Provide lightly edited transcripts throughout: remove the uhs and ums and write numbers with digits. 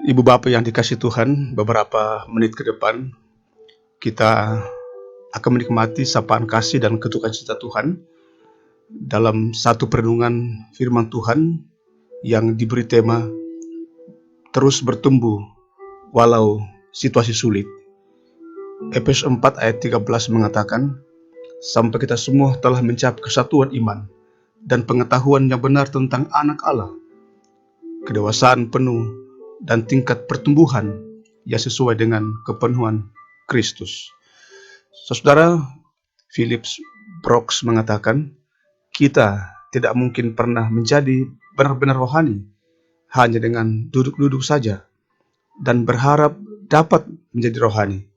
Ibu Bapak yang dikasih Tuhan, beberapa menit ke depan kita akan menikmati sapaan kasih dan ketukan cita Tuhan dalam satu perenungan firman Tuhan yang diberi tema terus bertumbuh walau situasi sulit. Efesus 4 ayat 13 mengatakan, sampai kita semua telah mencapai kesatuan iman dan pengetahuan yang benar tentang anak Allah, kedewasaan penuh dan tingkat pertumbuhan yang sesuai dengan kepenuhan Kristus. Saudara, Philips Brooks mengatakan, kita tidak mungkin pernah menjadi benar-benar rohani hanya dengan duduk-duduk saja dan berharap dapat menjadi rohani.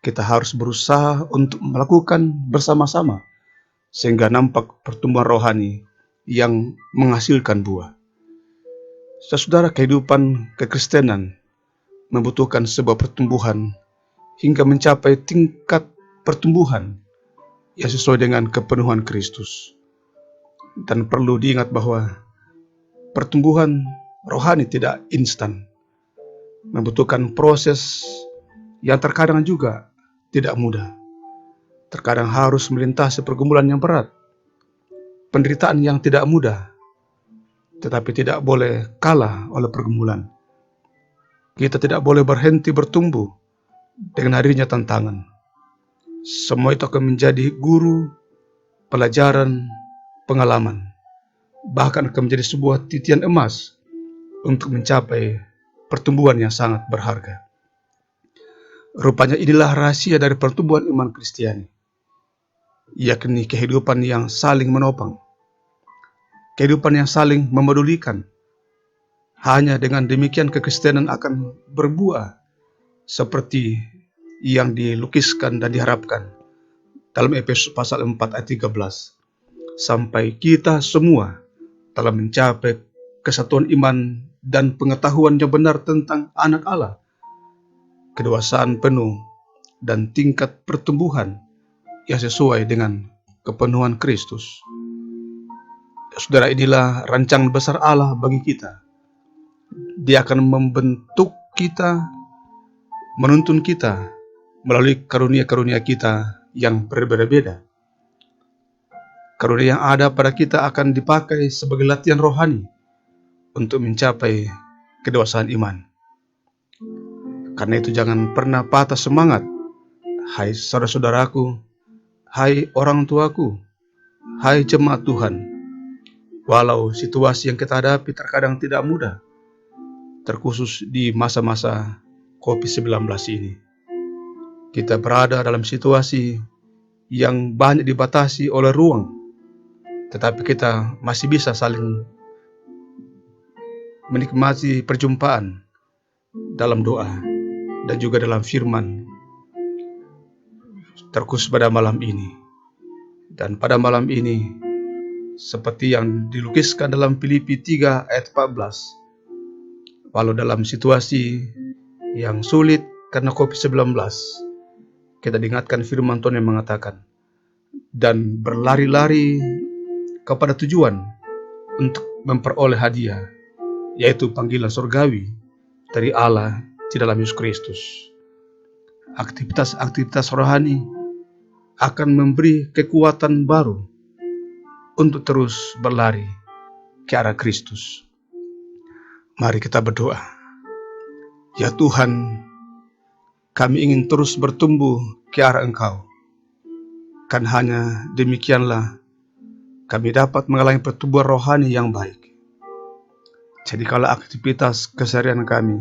Kita harus berusaha untuk melakukan bersama-sama sehingga nampak pertumbuhan rohani yang menghasilkan buah. Saudara, kehidupan kekristenan membutuhkan sebuah pertumbuhan hingga mencapai tingkat pertumbuhan yang sesuai dengan kepenuhan Kristus. Dan perlu diingat bahwa pertumbuhan rohani tidak instan, membutuhkan proses yang terkadang juga tidak mudah. Terkadang harus melintasi pergumulan yang berat, penderitaan yang tidak mudah, tetapi tidak boleh kalah oleh pergumulan. Kita tidak boleh berhenti bertumbuh dengan hadirnya tantangan. Semua itu akan menjadi guru, pelajaran, pengalaman, bahkan akan menjadi sebuah titian emas untuk mencapai pertumbuhan yang sangat berharga. Rupanya inilah rahasia dari pertumbuhan iman Kristiani, yakni kehidupan yang saling menopang, kehidupan yang saling memedulikan. Hanya dengan demikian kekristenan akan berbuah seperti yang dilukiskan dan diharapkan dalam Efesus pasal 4 ayat 13. Sampai kita semua telah mencapai kesatuan iman dan pengetahuan yang benar tentang anak Allah, kedewasaan penuh dan tingkat pertumbuhan yang sesuai dengan kepenuhan Kristus. Saudara, inilah rancangan besar Allah bagi kita. Dia akan membentuk kita, menuntun kita melalui karunia-karunia kita yang berbeda-beda. Karunia yang ada pada kita akan dipakai sebagai latihan rohani untuk mencapai kedewasaan iman. Karena itu jangan pernah patah semangat, hai saudara-saudaraku, hai orang tuaku, hai jemaat Tuhan. Walau situasi yang kita hadapi terkadang tidak mudah, terkhusus di masa-masa COVID-19 ini. Kita berada dalam situasi yang banyak dibatasi oleh ruang, tetapi kita masih bisa saling menikmati perjumpaan dalam doa dan juga dalam firman, terkhusus pada malam ini. Dan pada malam ini, seperti yang dilukiskan dalam Filipi 3 ayat 14, walau dalam situasi yang sulit karena COVID-19, kita diingatkan firman Tuhan yang mengatakan, dan berlari-lari kepada tujuan untuk memperoleh hadiah, yaitu panggilan surgawi dari Allah di dalam Yesus Kristus. Aktivitas-aktivitas rohani akan memberi kekuatan baru untuk terus berlari ke arah Kristus. Mari kita berdoa. Ya Tuhan, kami ingin terus bertumbuh ke arah Engkau. Kan hanya demikianlah kami dapat mengalami pertumbuhan rohani yang baik. Jadi kalau aktivitas keseharian kami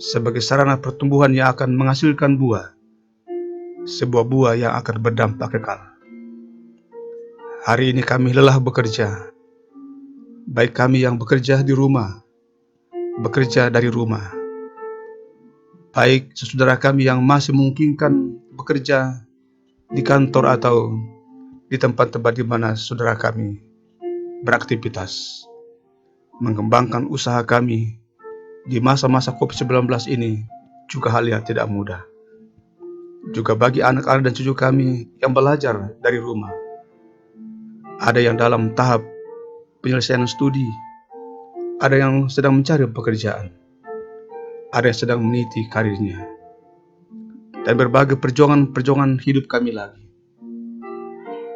sebagai sarana pertumbuhan yang akan menghasilkan buah, sebuah buah yang akan berdampak kekal. Hari ini kami lelah bekerja, baik kami yang bekerja di rumah, bekerja dari rumah, baik saudara kami yang masih memungkinkan bekerja di kantor atau di tempat-tempat di mana saudara kami beraktivitas, mengembangkan usaha kami di masa-masa COVID-19 ini juga hal yang tidak mudah. Juga bagi anak-anak dan cucu kami yang belajar dari rumah, ada yang dalam tahap penyelesaian studi, ada yang sedang mencari pekerjaan. ada yang sedang meniti karirnya, dan berbagai perjuangan hidup kami lagi.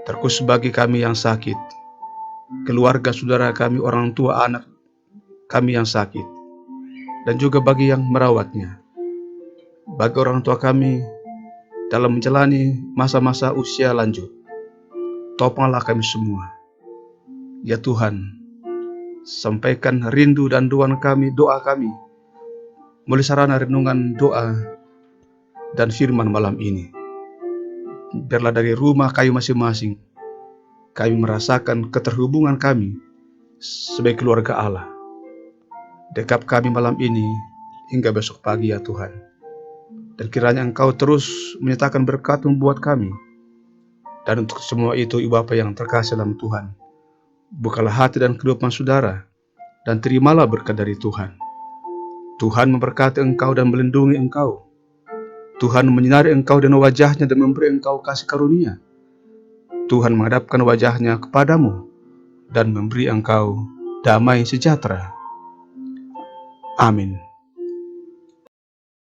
Terkhusus bagi kami yang sakit, keluarga saudara kami, orang tua, anak kami yang sakit, dan juga bagi yang merawatnya. Bagi orang tua kami dalam menjalani masa-masa usia lanjut, topanglah kami semua. Ya Tuhan, sampaikan rindu dan doa kami melalui sarana renungan doa dan firman malam ini. Biarlah dari rumah kami masing-masing, kami merasakan keterhubungan kami sebagai keluarga Allah. Dekap kami malam ini hingga besok pagi ya Tuhan. Dan kiranya Engkau terus menyatakan berkat-Mu buat kami. Dan untuk semua itu, Ibu Bapa yang terkasih dalam Tuhan, bukalah hati dan kehidupan saudara, dan terimalah berkat dari Tuhan. Tuhan memberkati engkau dan melindungi engkau. Tuhan menyinari engkau dengan wajah-Nya dan memberi engkau kasih karunia. Tuhan menghadapkan wajah-Nya kepadamu dan memberi engkau damai sejahtera. Amin.